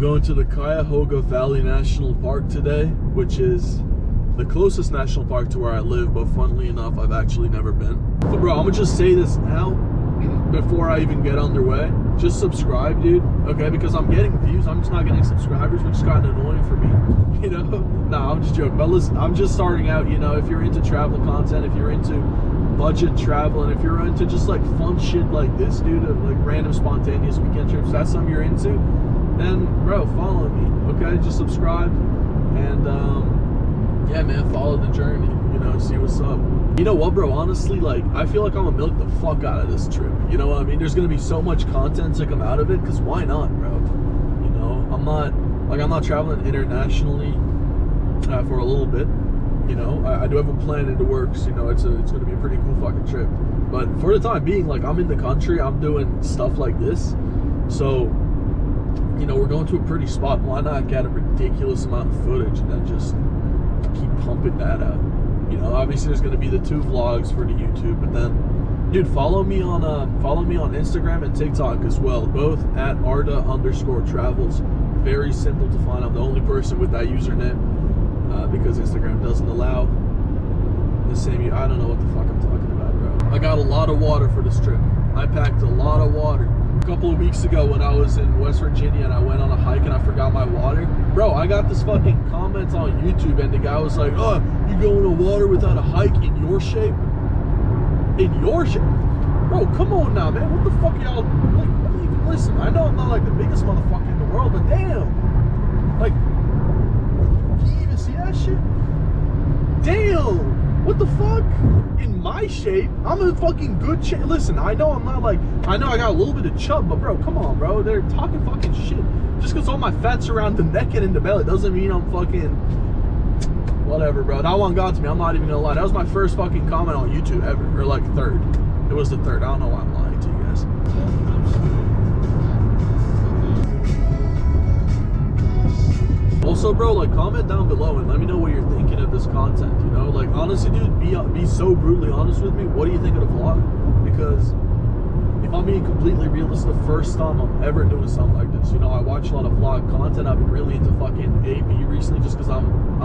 going to the Cuyahoga Valley National Park today, which is the closest national park to where I live, but funnily enough, I've actually never been. But bro, I'm gonna just say this now, before I even get underway. Just subscribe, dude, okay? Because I'm getting views, I'm just not getting subscribers, which is kind of annoying for me, you know? Nah, I'm just joking, but listen, I'm just starting out, you know? If you're into travel content, if you're into budget travel, and if you're into just like fun shit like this, dude, like random spontaneous weekend trips, that's something you're into, then bro, follow me, okay? Just subscribe, and yeah, man, follow the journey, you know, see what's up. You know what, bro, honestly, like, I feel like I'm gonna milk the fuck out of this trip, you know what I mean? There's gonna be so much content to come out of it, because why not, bro? You know, I'm not traveling internationally for a little bit, you know? I do have a plan in the works, you know, it's gonna be a pretty cool fucking trip, but for the time being, like, I'm in the country, I'm doing stuff like this, so, you know, we're going to a pretty spot. Why not get a ridiculous amount of footage and then just keep pumping that out? You know, obviously there's going to be the 2 vlogs for the YouTube, but then, dude, follow me on Instagram and TikTok as well, both at Arda_travels. Very simple to find. I'm the only person with that username because Instagram doesn't allow the same. I don't know what the fuck I'm talking about, bro. I got a lot of water for this trip. I packed a lot of water. A couple of weeks ago when I was in West Virginia and I went on a hike and I forgot my water, bro, I got this fucking comment on YouTube and the guy was like, oh, you going to water without a hike in your shape? In your shape? Bro, come on now, man. What the fuck y'all, like, what do you even listen? I know I'm not like the biggest motherfucker in the world, but damn. Like, can you even see that shit? Damn. What the fuck? In my shape? I'm in fucking good shape. Listen, I know I'm not like, I know I got a little bit of chub, but bro, come on, bro. They're talking fucking shit. Just because all my fat's around the neck and in the belly doesn't mean I'm fucking whatever, bro. That one got to me. I'm not even gonna lie. That was my first fucking comment on YouTube ever, or like 3rd. It was the 3rd. I don't know why I'm lying to you guys. Also, bro, like, comment down below and let me know what you're thinking of this content, you know? Like, honestly, dude, be so brutally honest with me. What do you think of the vlog? Because if I'm being completely real, this is the first time I'm ever doing something like this. You know, I watch a lot of vlog content. I've been really into fucking AB recently just because I'm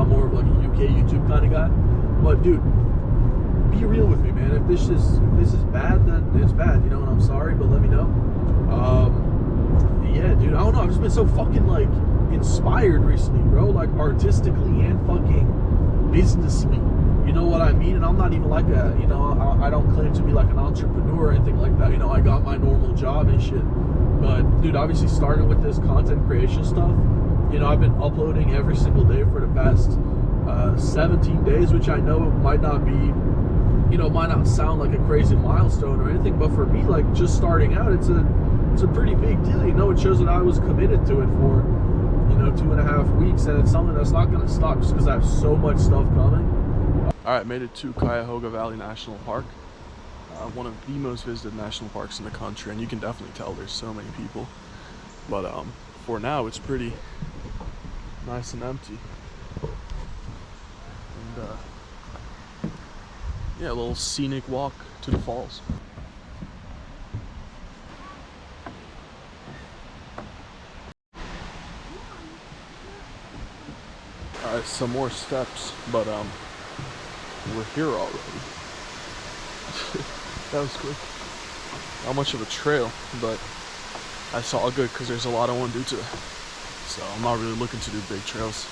more of like a UK YouTube kind of guy. But, dude, be real with me, man. If this is bad, then it's bad, you know, and I'm sorry, but let me know. Yeah, dude, I don't know. I've just been so fucking, like, inspired recently, bro, like artistically and fucking businessly, you know what I mean? And I'm not even like a, you know, I don't claim to be like an entrepreneur or anything like that, you know. I got my normal job and shit, but dude, obviously starting with this content creation stuff, you know, I've been uploading every single day for the past 17 days, which I know might not be, you know, might not sound like a crazy milestone or anything, but for me, like, just starting out, it's a pretty big deal, you know. It shows that I was committed to it for, you know, 2.5 weeks, and it's something that's not going to stop just because I have so much stuff coming. All right, made it to Cuyahoga Valley National Park, one of the most visited national parks in the country, and you can definitely tell there's so many people. But for now, it's pretty nice and empty. And yeah, a little scenic walk to the falls. Alright, some more steps, but we're here already. That was quick. Not much of a trail, but I saw good because there's a lot I want to do today. So I'm not really looking to do big trails.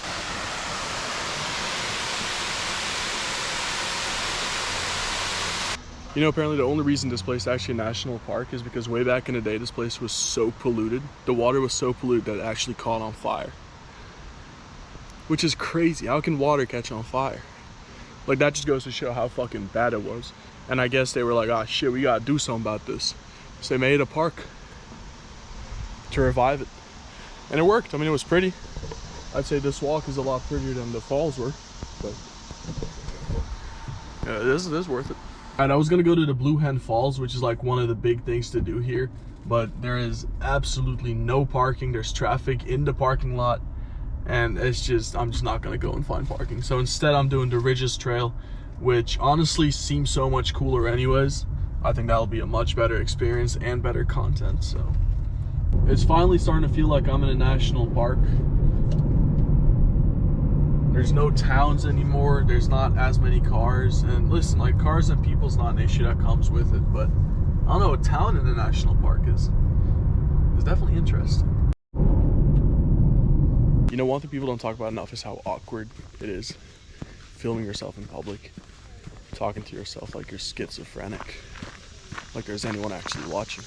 You know, apparently the only reason this place is actually a national park is because way back in the day, this place was so polluted. The water was so polluted that it actually caught on fire. Which is crazy. How can water catch on fire? Like, that just goes to show how fucking bad it was. And I guess they were like, ah, shit, we gotta do something about this. So they made a park to revive it. And it worked. I mean, it was pretty. I'd say this walk is a lot prettier than the falls were. But yeah, this is worth it. Alright, I was gonna go to the Blue Hen Falls, which is like one of the big things to do here. But there is absolutely no parking. There's traffic in the parking lot. And it's just, I'm just not gonna go and find parking. So instead I'm doing the Ridges Trail, which honestly seems so much cooler anyways. I think that'll be a much better experience and better content. So It's finally starting to feel like I'm in a national park. There's no towns anymore. There's not as many cars. And listen, like, cars and people's not an issue, that comes with it. But I don't know, a town in a national park is definitely interesting. You know, one thing people don't talk about enough is how awkward it is filming yourself in public, talking to yourself like you're schizophrenic, like there's anyone actually watching.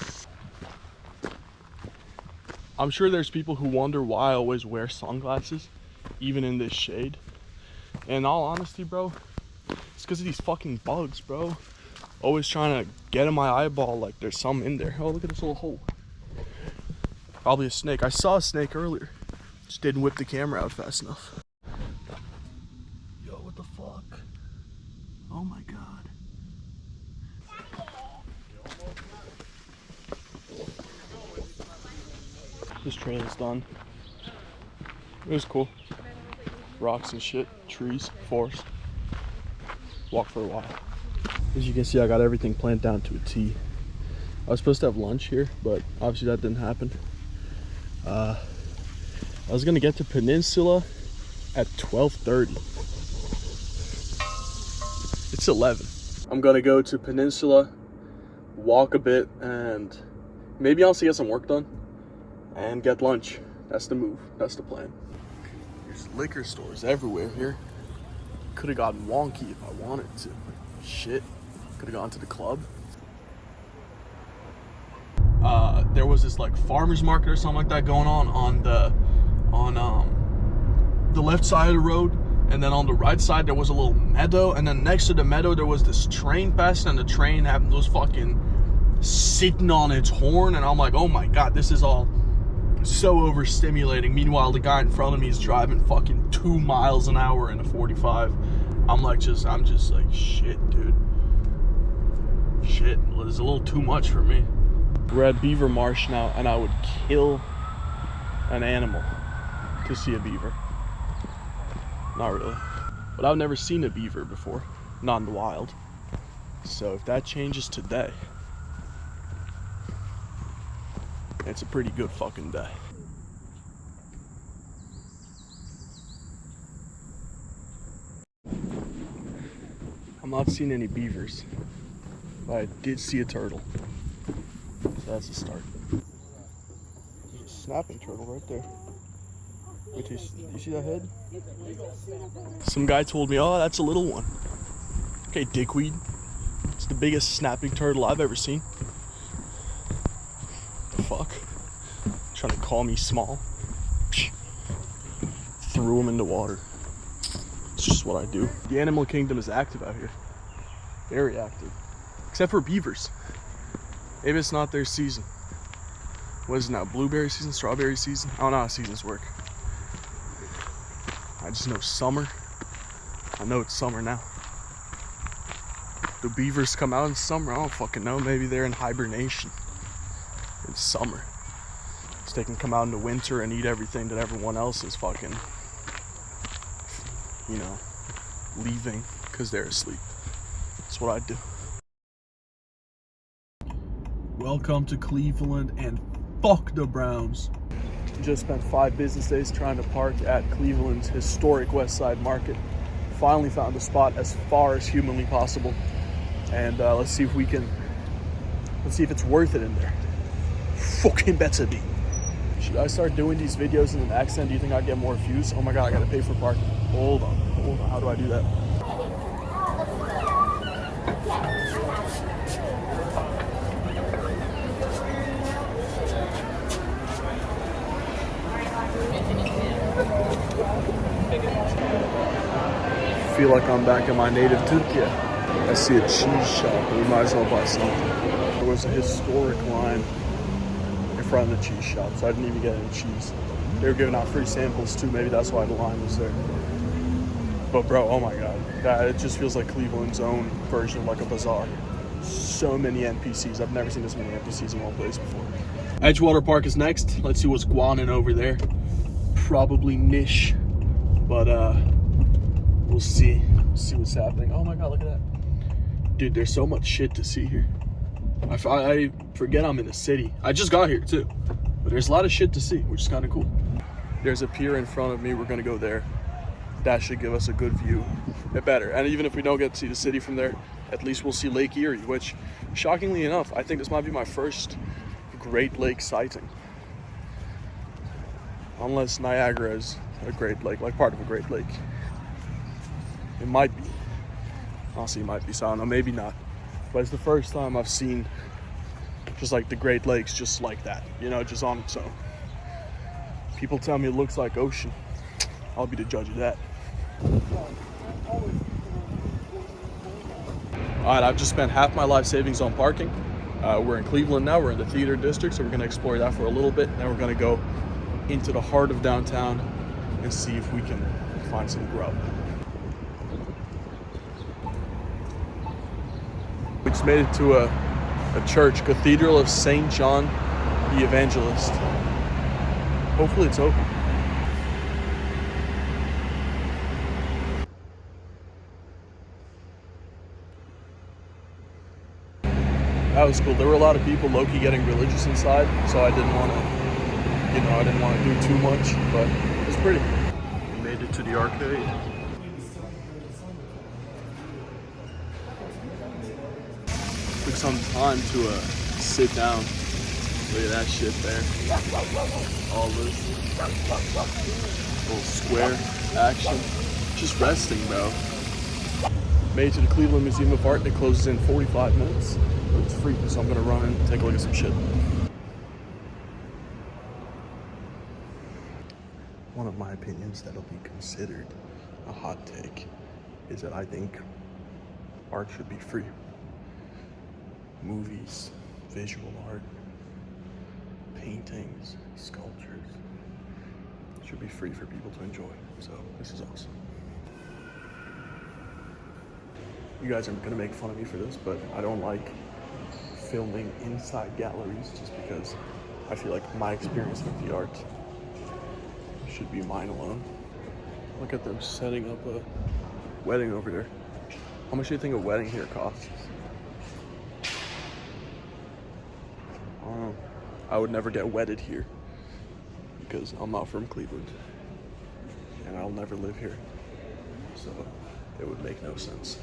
I'm sure there's people who wonder why I always wear sunglasses, even in this shade. And in all honesty, bro, it's because of these fucking bugs, bro. Always trying to get in my eyeball like there's some in there. Oh, look at this little hole. Probably a snake. I saw a snake earlier. Just didn't whip the camera out fast enough. Yo, what the fuck? Oh my god. This trail is done. It was cool. Rocks and shit, trees, forest. Walk for a while. As you can see, I got everything planned down to a T. I was supposed to have lunch here, but obviously that didn't happen. I was gonna get to Peninsula at 12:30. It's 11. I'm gonna go to Peninsula, walk a bit, and maybe I'll get some work done and get lunch. That's the move. That's the plan. There's liquor stores everywhere here. Could have gotten wonky if I wanted to. Shit. Could have gone to the club. There was this like farmer's market or something like that going on the left side of the road, and then on the right side there was a little meadow, and then next to the meadow there was this train passing, and the train having those fucking sitting on its horn, and I'm like, oh my god, this is all so overstimulating. Meanwhile, the guy in front of me is driving fucking 2 miles an hour in a 45. I'm just like, shit, dude. Shit, it's a little too much for me. We're at Beaver Marsh now, and I would kill an animal to see a beaver. Not really. But I've never seen a beaver before, not in the wild. So if that changes today, it's a pretty good fucking day. I'm not seeing any beavers, but I did see a turtle. So that's a start. There's a snapping turtle right there. Wait, you see that head? Some guy told me, oh, that's a little one. Okay, dickweed. It's the biggest snapping turtle I've ever seen. The fuck? Trying to call me small. Threw him in the water. It's just what I do. The animal kingdom is active out here. Very active. Except for beavers. Maybe it's not their season. What is it now? Blueberry season? Strawberry season? I don't know how seasons work. I just know summer. I know it's summer now. Do beavers come out in summer? I don't fucking know. Maybe they're in hibernation. It's summer. So they can come out in the winter and eat everything that everyone else is fucking, you know, leaving because they're asleep. That's what I do. Welcome to Cleveland, and fuck the Browns. Just spent 5 business days trying to park at Cleveland's historic West Side Market. Finally found a spot as far as humanly possible, and let's see if it's worth it in there. Fucking better be. Should I start doing these videos in an accent? Do you think I'd get more views? Oh my god, I gotta pay for parking. Hold on. How do I do that? I feel like I'm back in my native Turkey. I see a cheese shop, we might as well buy something. There was a historic line in front of the cheese shop, so I didn't even get any cheese. They were giving out free samples too, maybe that's why the line was there. But bro, oh my god, it just feels like Cleveland's own version of like a bazaar. So many NPCs, I've never seen this many NPCs in one place before. Edgewater Park is next. Let's see what's guanin' over there. Probably niche, but we'll see what's happening. Oh my god, look at that. Dude, there's so much shit to see here. I forget I'm in a city. I just got here too. But there's a lot of shit to see, which is kind of cool. There's a pier in front of me. We're gonna go there. That should give us a good view. Better. And even if we don't get to see the city from there, at least we'll see Lake Erie, which, shockingly enough, I think this might be my first Great Lake sighting. Unless Niagara is a Great Lake, like part of a Great Lake. It might be. Honestly, it might be. So I don't know, maybe not. But it's the first time I've seen just like the Great Lakes just like that, you know, just on its own. People tell me it looks like ocean. I'll be the judge of that. All right, I've just spent half my life savings on parking. We're in Cleveland now. We're in the theater district, so we're going to explore that for a little bit. Then we're going to go into the heart of downtown and see if we can find some grub. We just made it to a church, Cathedral of St. John the Evangelist. Hopefully it's open. That was cool. There were a lot of people low-key getting religious inside, so I didn't want to, do too much, but it was pretty. We made it to the arcade. Took some time to sit down. Look at that shit there. All this little square action. Just resting, bro. Made it to the Cleveland Museum of Art, and it closes in 45 minutes. It's free, so I'm gonna run and take a look at some shit. One of my opinions that'll be considered a hot take is that I think art should be free. Movies, visual art, paintings, sculptures should be free for people to enjoy. So this is awesome. You guys are gonna make fun of me for this, but I don't like filming inside galleries just because I feel like my experience with the art should be mine alone. Look at them setting up a wedding over there. How much do you think a wedding here costs? I don't know. I would never get wedded here because I'm not from Cleveland and I'll never live here. So it would make no sense.